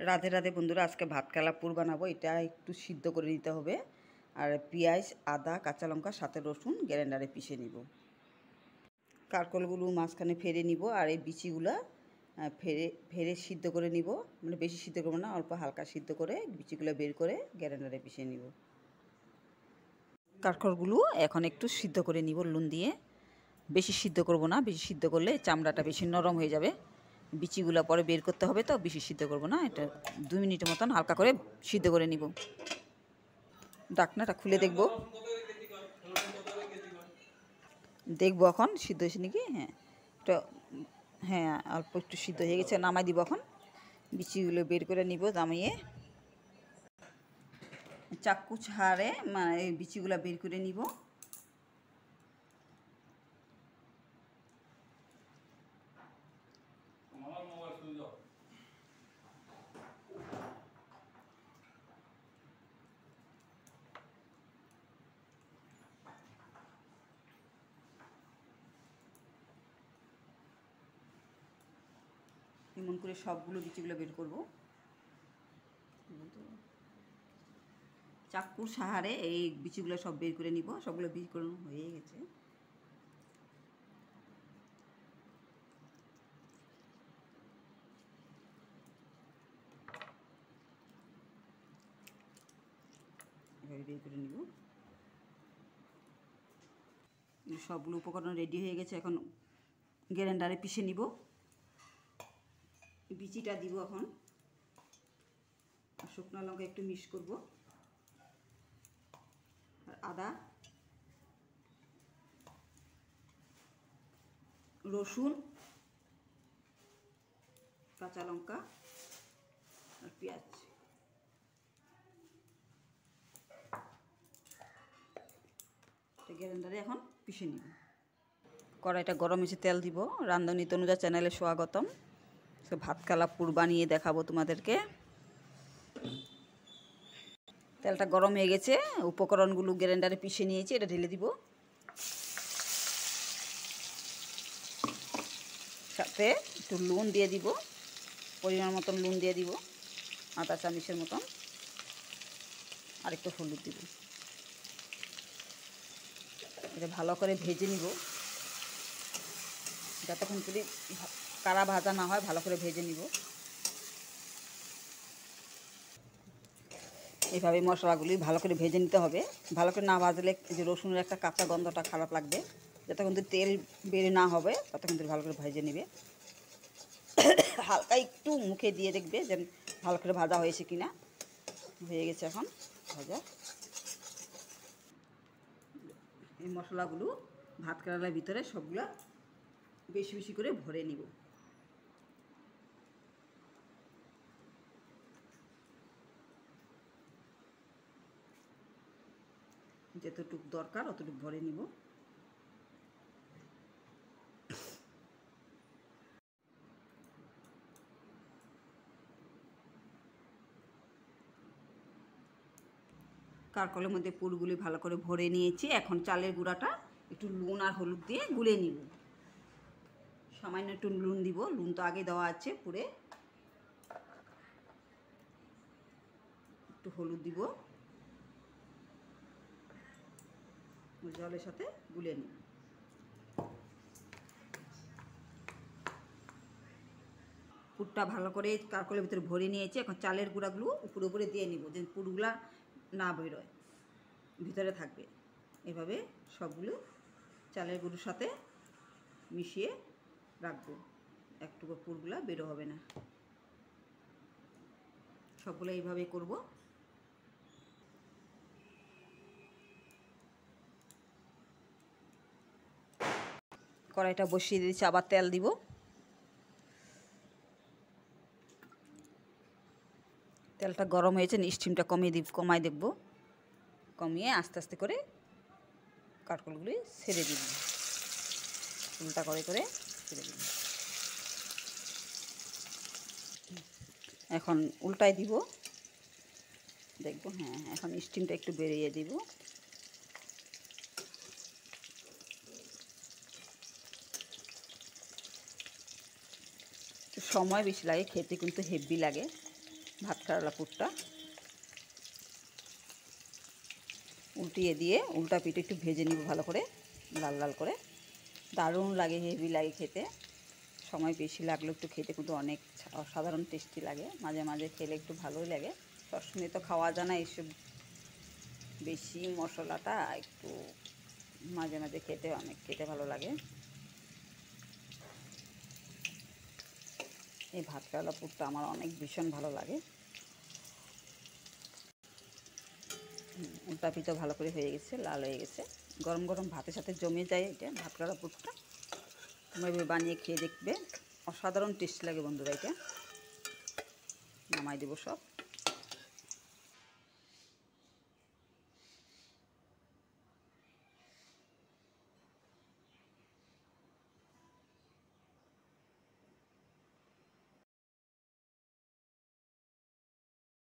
রাধে রাধে বন্ধুরা, আজকে ভাত কালা পুর বানাবো। এটা একটু সিদ্ধ করে নিতে হবে, আর পেঁয়াজ, আদা, কাঁচা লঙ্কা, সাথে রসুন গ্রাইন্ডারে পিষে নিব। কারকলগুলো মাঝখানে ফেরে নিব, আর এই বিচিগুলা ফেরে ফেরে সিদ্ধ করে নিব। মানে বেশি সিদ্ধ করবো না, অল্প হালকা সিদ্ধ করে বিচিগুলো বের করে গ্রাইন্ডারে পিষে নিব। কারকলগুলো এখন একটু সিদ্ধ করে নিব নুন দিয়ে। বেশি সিদ্ধ করব না, বেশি সিদ্ধ করলে চামড়াটা বেশি নরম হয়ে যাবে। বিচিগুলো পরে বের করতে হবে, তো বেশি সিদ্ধ করব না। এটা 2 মিনিটের মতন হালকা করে সিদ্ধ করে নিব। ঢাকনাটা খুলে দেখব এখন সিদ্ধ হয়েছে নাকি। হ্যাঁ, এটা হ্যাঁ অল্প একটু সিদ্ধ হয়ে গেছে। নামাই দিব এখন। বিচিগুলো বের করে নিব নামিয়ে। চাকু ছাড়ে মানে এই বিচিগুলো বের করে নিব। এমন করে সবগুলো বিচিগুলো বের করব। চাকুর সাহারে এই বিচিগুলো সব বের করে নিব। সবগুলো বের করে হয়ে গেছে। এভাবে বের করে নিব। সবগুলো উপকরণ রেডি হয়ে গেছে। এখন গ্রাইন্ডারে পিষে নিব। বিচিটা দিব এখন, আর শুকনো লঙ্কা একটু মিক্স করব, আর আদা, রসুন, কাঁচা লঙ্কা আর পেঁয়াজ। গ্রাইন্ডারে এখন পিষে নিব। কড়াইটা গরম হয়েছে, তেল দিব। রান্ধনী তনুজা চ্যানেলে স্বাগতম। ভাত কালা পুর বানিয়ে দেখাবো তোমাদেরকে। তেলটা গরম হয়ে গেছে। উপকরণগুলো গ্রাইন্ডারে পিষে নিয়েছি, এটা ঢেলে দিব। সাথে একটু নুন দিয়ে দিব, পরিমাণ মতন নুন দিয়ে দিব, আধা চামচের মতন। আর একটু হলুদ দিব। এটা ভালো করে ভেজে নিব, যতক্ষণ করে কারা ভাজা না হয় ভালো করে ভেজে নিব। এইভাবে মশলাগুলি ভালো করে ভেজে নিতে হবে। ভালো করে না ভাজলে যে রসুনের একটা কাঁচা গন্ধটা খারাপ লাগবে। যতক্ষণ ধরে তেল বের না হবে ততক্ষণ ধরে ভালো করে ভেজে নেবে। হালকা একটু মুখে দিয়ে দেখবে যে ভালো করে ভাজা হয়েছে কিনা। হয়ে গেছে এখন ভাজা। এই মশলাগুলো ভাত কেরালার ভিতরে সবগুলা বেশি বেশি করে ভরে নিব। যতটুকু দরকার অতটুকু ভরে নিব। কারকলের মধ্যে পুরগুলি ভালো করে ভরে নিয়েছি। এখন চালের গুঁড়াটা একটু নুন আর হলুদ দিয়ে গুলে নিব। সামান্য একটু নুন দিব, নুন তো আগে দেওয়া আছে পুরে। একটু হলুদ দিব, জলের সাথে গুলে নিব। পুরটা ভালো করে কারকলের ভিতরে ভরে নিয়েছি। এখন চালের গুঁড়াগুলো উপরে উপরে দিয়ে নিব, যেন পুরগুলা না বেরোয়, ভিতরে থাকবে। এভাবে সবগুলো চালের গুঁড়োর সাথে মিশিয়ে রাখবো, একটুকু পুরগুলা বেরো হবে না। সবগুলো এইভাবে করব। কড়াইটা বসিয়ে দিয়েছি, আবার তেল দিব। তেলটা গরম হয়েছে, স্টিমটা কমাই দেখব। কমিয়ে আস্তে আস্তে করে কারকলগুলি ছেড়ে দিব, উল্টা করে করে ছেড়ে দিব। এখন উল্টাই দিব, দেখব। হ্যাঁ, এখন স্টিমটা একটু বেরিয়ে দিব। সময় বেশি লাগে, খেতে কিন্তু হেভি লাগে। ভাত কেরালা পুরটা উল্টিয়ে দিয়ে উল্টা পিঠে একটু ভেজে নিব ভালো করে, লাল লাল করে। দারুণ লাগে, হেভি লাগে খেতে। সময় বেশি লাগলেও একটু খেতে কিন্তু অনেক অসাধারণ টেস্টি লাগে। মাঝে মাঝে খেলে একটু ভালোই লাগে। সবসময় তো খাওয়া যায় না এইসব বেশি মশলাটা, একটু মাঝে মাঝে খেতে ভালো লাগে। এই ভাত কেরালা পুরটা আমার অনেক ভীষণ ভালো লাগে। উল্টা পিঠা ভালো করে হয়ে গেছে, লাল হয়ে গেছে। গরম গরম ভাতের সাথে জমে যায় এটা ভাত কেরালা পুরটা। তোমরা এভাবে বানিয়ে খেয়ে দেখবে, অসাধারণ টেস্টি লাগে বন্ধুরা। এটা নামাই দেবো সব।